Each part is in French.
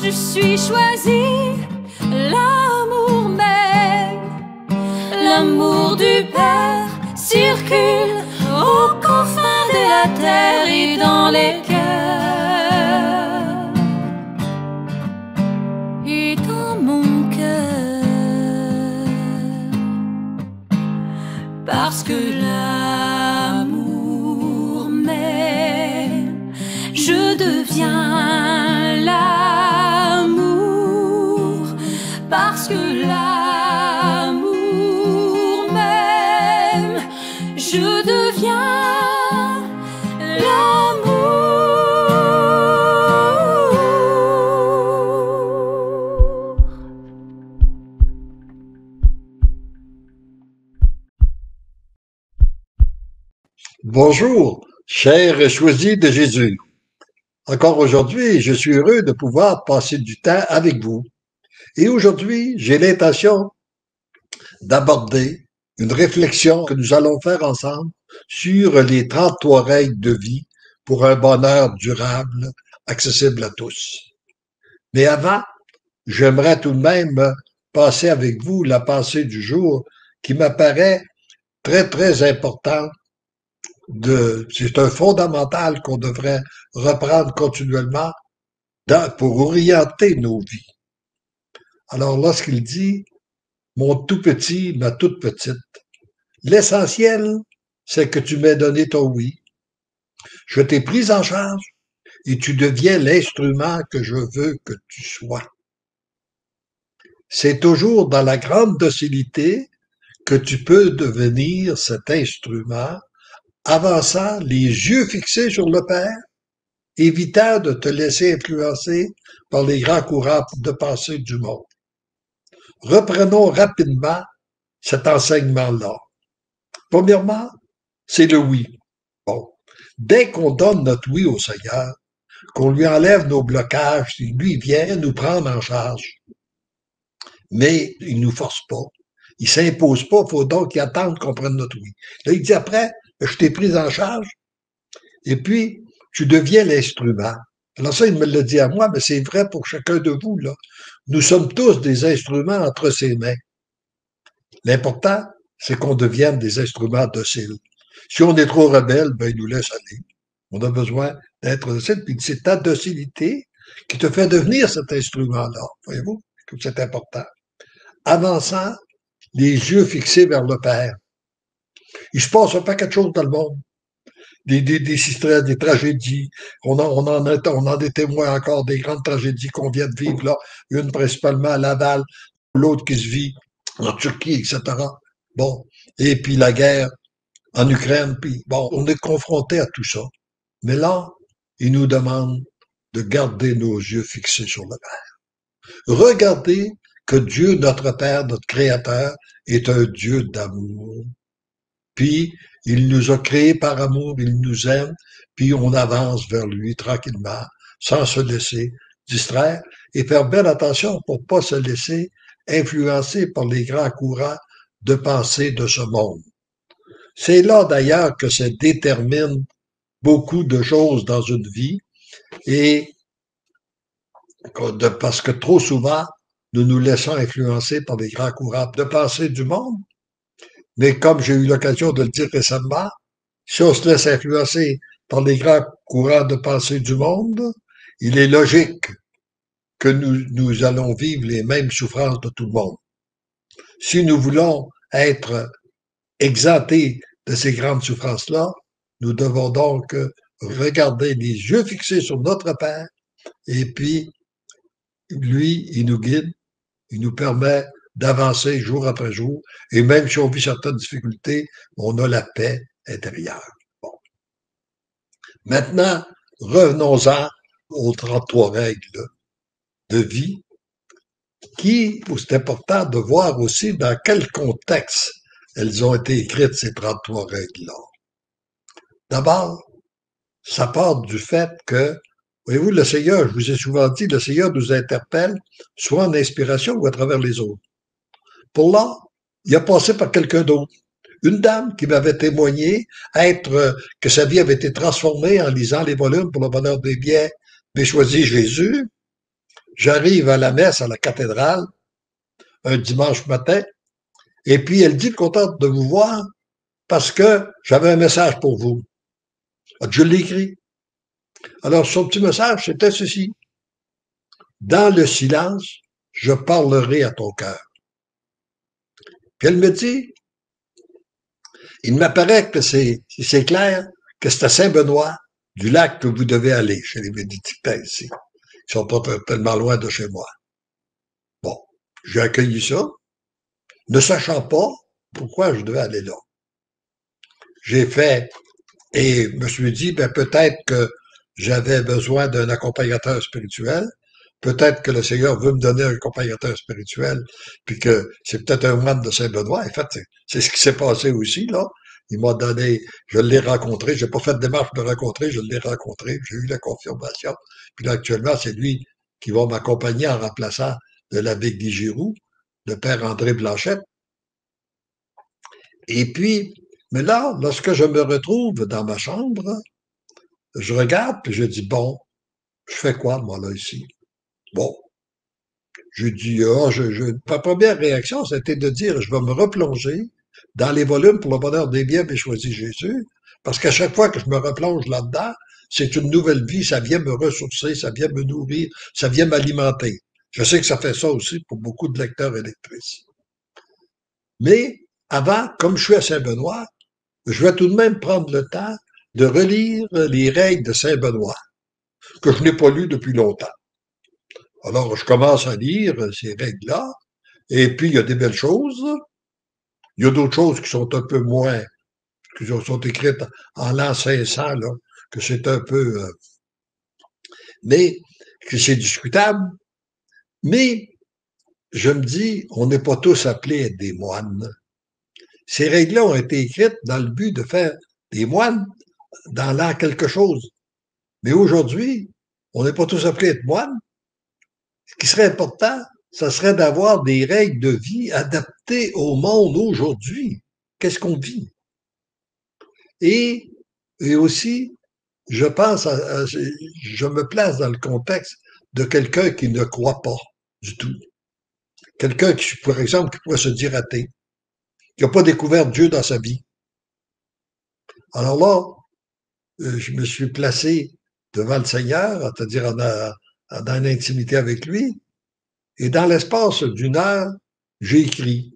je suis choisie, l'amour même, l'amour du Père circule aux confins de la terre et dans les cœurs et dans mon cœur, parce que l'amour m'aime, je deviens l'amour, parce que l'amour m'aime, je deviens l'amour. Bonjour, chers choisis de Jésus. Encore aujourd'hui, je suis heureux de pouvoir passer du temps avec vous. Et aujourd'hui, j'ai l'intention d'aborder une réflexion que nous allons faire ensemble sur les 33 règles de vie pour un bonheur durable, accessible à tous. Mais avant, j'aimerais tout de même passer avec vous la pensée du jour qui m'apparaît très, très importante. C'est un fondamental qu'on devrait reprendre continuellement pour orienter nos vies. Alors, lorsqu'il dit « Mon tout petit, ma toute petite », l'essentiel, c'est que tu m'aies donné ton oui. Je t'ai pris en charge et tu deviens l'instrument que je veux que tu sois. C'est toujours dans la grande docilité que tu peux devenir cet instrument, avançant les yeux fixés sur le Père, évitant de te laisser influencer par les grands courants de pensée du monde. Reprenons rapidement cet enseignement-là. Premièrement, c'est le oui. Bon, dès qu'on donne notre oui au Seigneur, qu'on lui enlève nos blocages, lui vient nous prendre en charge. Mais il nous force pas. Il s'impose pas, il faut donc qu'il attende qu'on prenne notre oui. Là, il dit après, je t'ai pris en charge, et puis, tu deviens l'instrument. Alors ça, il me l'a dit à moi, mais c'est vrai pour chacun de vous, là. Nous sommes tous des instruments entre ses mains. L'important, c'est qu'on devienne des instruments dociles. Si on est trop rebelle, ben, il nous laisse aller. On a besoin d'être docile, puis c'est ta docilité qui te fait devenir cet instrument-là. Voyez-vous? C'est important. Avançant, les yeux fixés vers le Père. Il se passe un paquet de choses dans le monde. Des histoires, des tragédies. On en est témoin encore des grandes tragédies qu'on vient de vivre là. Une principalement à Laval, l'autre qui se vit en Turquie, etc. Bon. Et puis la guerre en Ukraine, puis bon, on est confronté à tout ça. Mais là, il nous demande de garder nos yeux fixés sur le Père. Regardez que Dieu, notre Père, notre Créateur, est un Dieu d'amour. Puis, il nous a créés par amour, il nous aime, puis on avance vers lui tranquillement, sans se laisser distraire, et faire belle attention pour pas se laisser influencer par les grands courants de pensée de ce monde. C'est là d'ailleurs que se déterminent beaucoup de choses dans une vie, et parce que trop souvent, nous nous laissons influencer par les grands courants de pensée du monde. Mais comme j'ai eu l'occasion de le dire récemment, si on se laisse influencer par les grands courants de pensée du monde, il est logique que nous allons vivre les mêmes souffrances de tout le monde. Si nous voulons être exemptés de ces grandes souffrances-là, nous devons donc regarder les yeux fixés sur notre Père, et puis lui, il nous guide, il nous permet d'avancer jour après jour, et même si on vit certaines difficultés, on a la paix intérieure. Bon. Maintenant, revenons-en aux 33 règles de vie, c'est important de voir aussi dans quel contexte elles ont été écrites, ces 33 règles-là. D'abord, ça part du fait que, voyez-vous, le Seigneur, je vous ai souvent dit, le Seigneur nous interpelle, soit en inspiration ou à travers les autres. Pour là, il a passé par quelqu'un d'autre. Une dame qui m'avait témoigné que sa vie avait été transformée en lisant les volumes pour le bonheur des biens, mais choisi Jésus. J'arrive à la messe à la cathédrale un dimanche matin, et puis elle dit contente de vous voir parce que j'avais un message pour vous. Je l'ai écrit. Alors, son petit message, c'était ceci. Dans le silence, je parlerai à ton cœur. Puis elle me dit, il m'apparaît que c'est clair que c'est à Saint-Benoît du lac que vous devez aller chez les bénédictins ici. Ils sont pas tellement loin de chez moi. Bon, j'ai accueilli ça, ne sachant pas pourquoi je devais aller là. J'ai fait et je me suis dit, ben peut-être que j'avais besoin d'un accompagnateur spirituel. Peut-être que le Seigneur veut me donner un accompagnateur spirituel, puis que c'est peut-être un moine de Saint-Benoît. En fait, c'est ce qui s'est passé aussi, là. Il m'a donné, je l'ai rencontré, j'ai pas fait de démarche de le rencontrer, je l'ai rencontré, j'ai eu la confirmation. Puis là, actuellement, c'est lui qui va m'accompagner en remplaçant de l'abbé Guy Giroux, le père André Blanchette. Et puis, mais là, lorsque je me retrouve dans ma chambre, je regarde, puis je dis, bon, je fais quoi, moi, là, ici? Bon, je dis, ma première réaction, c'était de dire, je vais me replonger dans les volumes pour le bonheur des biens, mais choisi Jésus, parce qu'à chaque fois que je me replonge là-dedans, c'est une nouvelle vie, ça vient me ressourcer, ça vient me nourrir, ça vient m'alimenter. Je sais que ça fait ça aussi pour beaucoup de lecteurs et lectrices. Mais avant, comme je suis à Saint-Benoît, je vais tout de même prendre le temps de relire les règles de Saint-Benoît, que je n'ai pas lues depuis longtemps. Alors, je commence à lire ces règles-là, et puis il y a des belles choses. Il y a d'autres choses qui sont un peu moins, qui sont écrites en l'an 500, là, que c'est un peu, mais que c'est discutable. Mais je me dis, on n'est pas tous appelés à être des moines. Ces règles-là ont été écrites dans le but de faire des moines dans l'an quelque chose. Mais aujourd'hui, on n'est pas tous appelés à être moines. Ce qui serait important, ça serait d'avoir des règles de vie adaptées au monde aujourd'hui. Qu'est-ce qu'on vit? Et aussi, je pense, je me place dans le contexte de quelqu'un qui ne croit pas du tout. Quelqu'un qui, par exemple, qui pourrait se dire athée, qui n'a pas découvert Dieu dans sa vie. Alors là, je me suis placé devant le Seigneur, c'est-à-dire dans une intimité avec lui, et dans l'espace d'une heure, j'ai écrit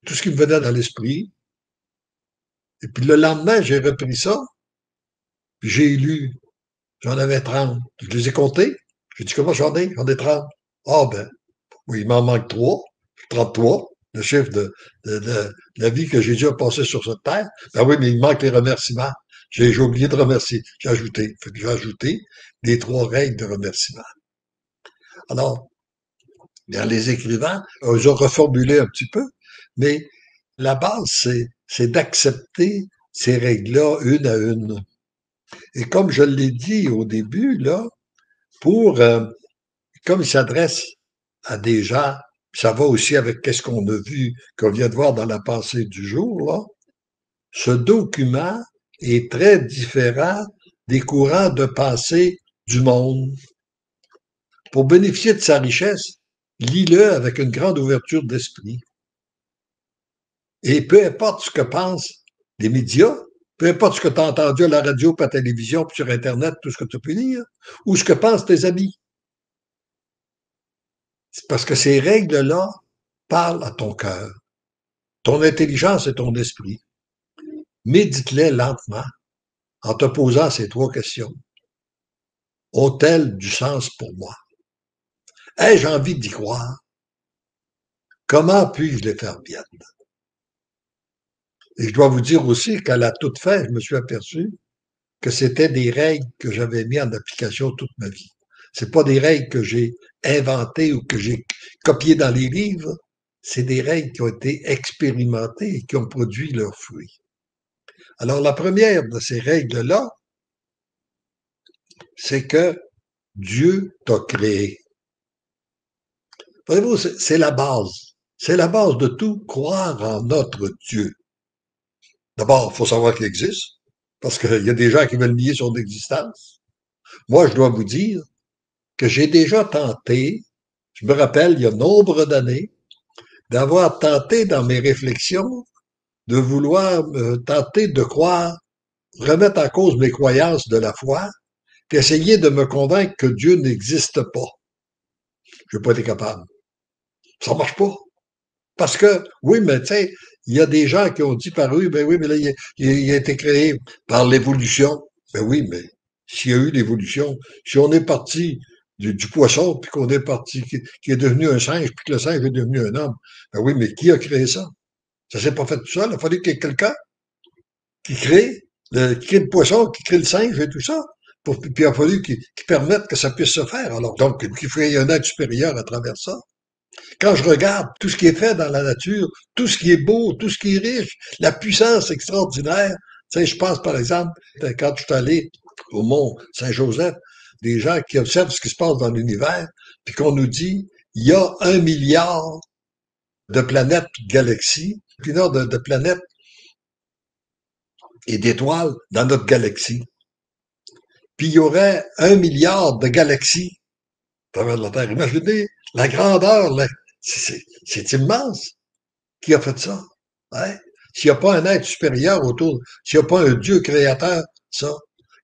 tout ce qui me venait dans l'esprit. Et puis le lendemain, j'ai repris ça, puis j'ai lu. J'en avais 30. Je les ai comptés. J'ai dit, comment j'en ai? J'en ai 30. Ah ben, oui, il m'en manque 3. 33, le chiffre de la vie que Jésus a passé sur cette terre. Ben oui, mais il manque les remerciements. J'ai oublié de remercier. J'ai ajouté. Fait que j'ai ajouté les 3 règles de remerciement. Alors, bien, les écrivains, ils ont reformulé un petit peu, mais la base, c'est d'accepter ces règles-là une à une. Et comme je l'ai dit au début, là, comme il s'adresse à des gens, ça va aussi avec qu'est-ce qu'on a vu, qu'on vient de voir dans la pensée du jour, là, ce document est très différent des courants de pensée du monde. Pour bénéficier de sa richesse, lis-le avec une grande ouverture d'esprit. Et peu importe ce que pensent les médias, peu importe ce que tu as entendu à la radio, à la télévision, puis sur Internet, tout ce que tu peux lire, ou ce que pensent tes amis. C'est parce que ces règles-là parlent à ton cœur, ton intelligence et ton esprit. Médite-les lentement en te posant ces 3 questions. Ont-elles du sens pour moi? Ai-je envie d'y croire? Comment puis-je les faire bien? Et je dois vous dire aussi qu'à la toute fin, je me suis aperçu que c'était des règles que j'avais mis en application toute ma vie. C'est pas des règles que j'ai inventées ou que j'ai copiées dans les livres. C'est des règles qui ont été expérimentées et qui ont produit leurs fruits. Alors, la première de ces règles-là, c'est que Dieu t'a créé. Voyez-vous, c'est la base. C'est la base de tout, croire en notre Dieu. D'abord, il faut savoir qu'il existe, parce qu'il y a des gens qui veulent nier son existence. Moi, je dois vous dire que j'ai déjà tenté Je me rappelle, il y a nombre d'années, d'avoir tenté dans mes réflexions de vouloir tenter de croire, remettre en cause mes croyances de la foi, puis essayer de me convaincre que Dieu n'existe pas. Je n'ai pas été capable. Ça marche pas. Parce que, oui, mais tu sais, il y a des gens qui ont dit par eux, ben oui, mais là, il a été créé par l'évolution. Ben oui, mais s'il y a eu l'évolution, si on est parti du poisson, puis qu'on est parti, qui est devenu un singe, puis que le singe est devenu un homme, ben oui, mais qui a créé ça? Ça s'est pas fait tout seul. Il a fallu qu'il y ait quelqu'un qui crée le poisson, qui crée le singe et tout ça. Puis il a fallu qu'il permette que ça puisse se faire. Alors, donc, qu'il faut y ait un être supérieur à travers ça. Quand je regarde tout ce qui est fait dans la nature, tout ce qui est beau, tout ce qui est riche, la puissance extraordinaire, tu sais, je pense par exemple, quand je suis allé au mont Saint-Joseph, des gens qui observent ce qui se passe dans l'univers, puis qu'on nous dit, il y a 1 milliard de planètes, de galaxies, puis non, de planètes et d'étoiles dans notre galaxie. Puis il y aurait 1 milliard de galaxies à travers la Terre. Imaginez la grandeur, c'est immense. Qui a fait ça? Hein? S'il n'y a pas un être supérieur autour, s'il n'y a pas un Dieu créateur, ça.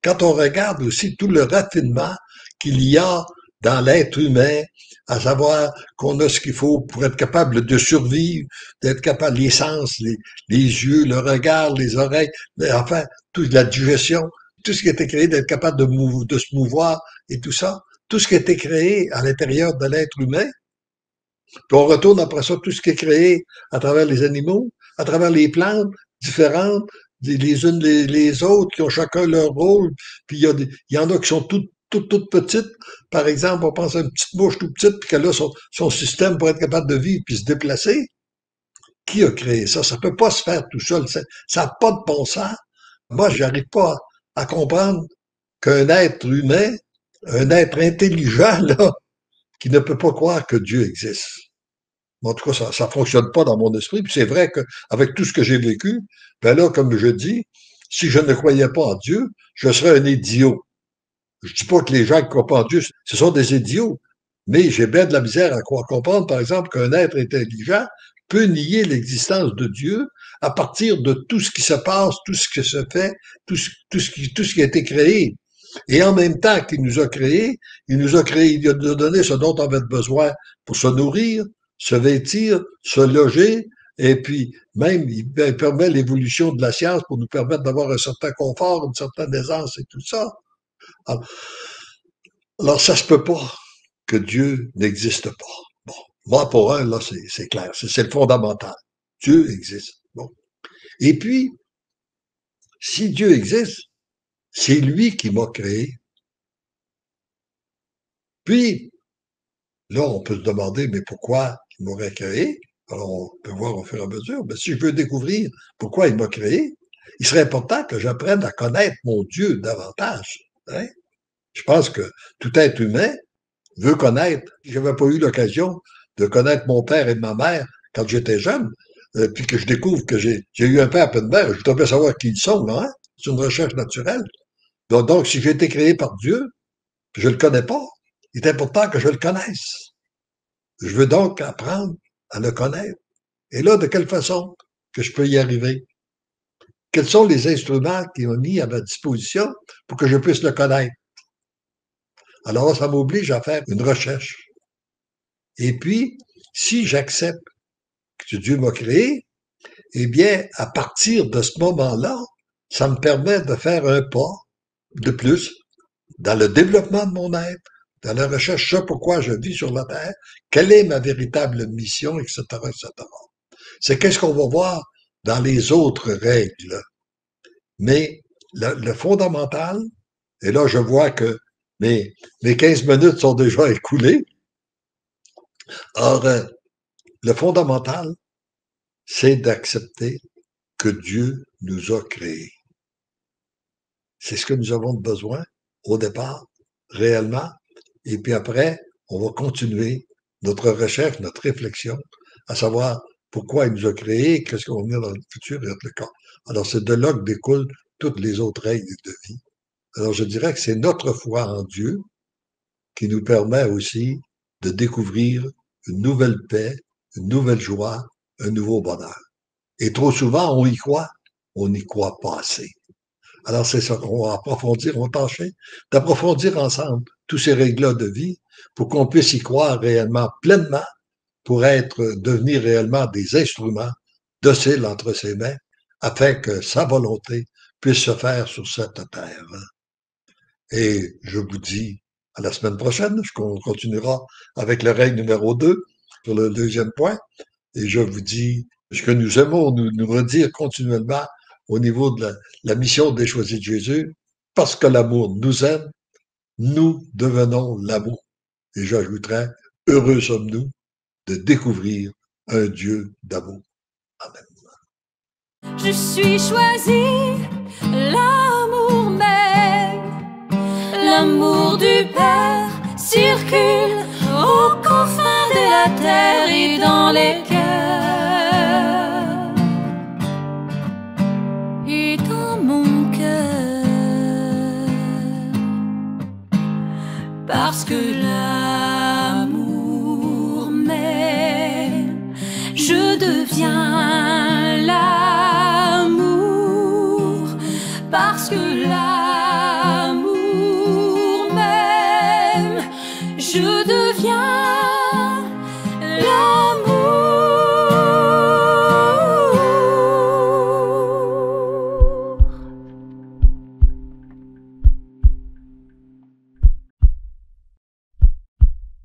Quand on regarde aussi tout le raffinement qu'il y a dans l'être humain, à savoir qu'on a ce qu'il faut pour être capable de survivre, d'être capable, les sens, les yeux, le regard, les oreilles, enfin, toute la digestion, tout ce qui a été créé, d'être capable de se mouvoir et tout ça, tout ce qui a été créé à l'intérieur de l'être humain, puis on retourne après ça, tout ce qui est créé à travers les animaux, à travers les plantes différentes, les unes les autres, qui ont chacun leur rôle. Puis il y en a qui sont toutes petites. Par exemple, on pense à une petite mouche toute petite, puis qu'elle a son système pour être capable de vivre puis se déplacer. Qui a créé ça? Ça peut pas se faire tout seul. Ça n'a pas de bon sens. Moi, j'arrive pas à comprendre qu'un être humain, un être intelligent, là, qui ne peut pas croire que Dieu existe. En tout cas, ça fonctionne pas dans mon esprit. Puis c'est vrai qu'avec tout ce que j'ai vécu, ben là, comme je dis, si je ne croyais pas en Dieu, je serais un idiot. Je dis pas que les gens qui croient pas en Dieu, ce sont des idiots. Mais j'ai bien de la misère à comprendre, par exemple, qu'un être intelligent peut nier l'existence de Dieu à partir de tout ce qui se passe, tout ce qui se fait, tout ce qui a été créé. Et en même temps qu'il nous a créés, il nous a donné ce dont on avait besoin pour se nourrir, se vêtir, se loger, et puis même il permet l'évolution de la science pour nous permettre d'avoir un certain confort, une certaine aisance et tout ça. Alors ça se peut pas que Dieu n'existe pas. Bon, moi pour un, là, c'est clair, c'est le fondamental. Dieu existe. Bon. Et puis, si Dieu existe, c'est lui qui m'a créé. Puis, là, on peut se demander, mais pourquoi il m'aurait créé? Alors, on peut voir au fur et à mesure. Mais si je veux découvrir pourquoi il m'a créé, il serait important que j'apprenne à connaître mon Dieu davantage. Hein? Je pense que tout être humain veut connaître. Je n'avais pas eu l'occasion de connaître mon père et ma mère quand j'étais jeune, puis que je découvre que j'ai eu un père et une mère. Je voudrais bien savoir qui ils sont, là, hein? C'est une recherche naturelle. Donc, si j'ai été créé par Dieu, puis je le connais pas, il est important que je le connaisse. Je veux donc apprendre à le connaître. Et là, de quelle façon que je peux y arriver? Quels sont les instruments qui ont mis à ma disposition pour que je puisse le connaître? Alors, ça m'oblige à faire une recherche. Et puis, si j'accepte que Dieu m'a créé, eh bien, à partir de ce moment-là, ça me permet de faire un pas de plus dans le développement de mon être, dans la recherche sur pourquoi je vis sur la Terre, quelle est ma véritable mission, etc., etc. C'est qu'est-ce qu'on va voir dans les autres règles. Mais le fondamental, et là je vois que mes 15 minutes sont déjà écoulées. Or, le fondamental, c'est d'accepter que Dieu nous a créés. C'est ce que nous avons besoin au départ, réellement. Et puis après, on va continuer notre recherche, notre réflexion, à savoir pourquoi il nous a créés, qu'est-ce qu'on va venir dans le futur et être le cas. Alors, c'est de là que découlent toutes les autres règles de vie. Alors, je dirais que c'est notre foi en Dieu qui nous permet aussi de découvrir une nouvelle paix, une nouvelle joie, un nouveau bonheur. Et trop souvent, on n'y croit pas assez. Alors c'est ça qu'on va approfondir, on va tâcher d'approfondir ensemble tous ces règles de vie pour qu'on puisse y croire réellement pleinement, pour devenir réellement des instruments dociles entre ses mains, afin que sa volonté puisse se faire sur cette terre. Et je vous dis à la semaine prochaine, on continuera avec le règle numéro 2 sur le deuxième point. Et je vous dis ce que nous aimons nous redire continuellement au niveau de la mission des choisis de Jésus, parce que l'amour nous aime, nous devenons l'amour. Et j'ajouterais, heureux sommes-nous de découvrir un Dieu d'amour. Amen. Je suis choisi, l'amour même, l'amour du Père circule aux confins de la terre et dans les cœurs et dans mon cœur, parce que l'amour m'aime, je deviens l'amour, parce que l'amour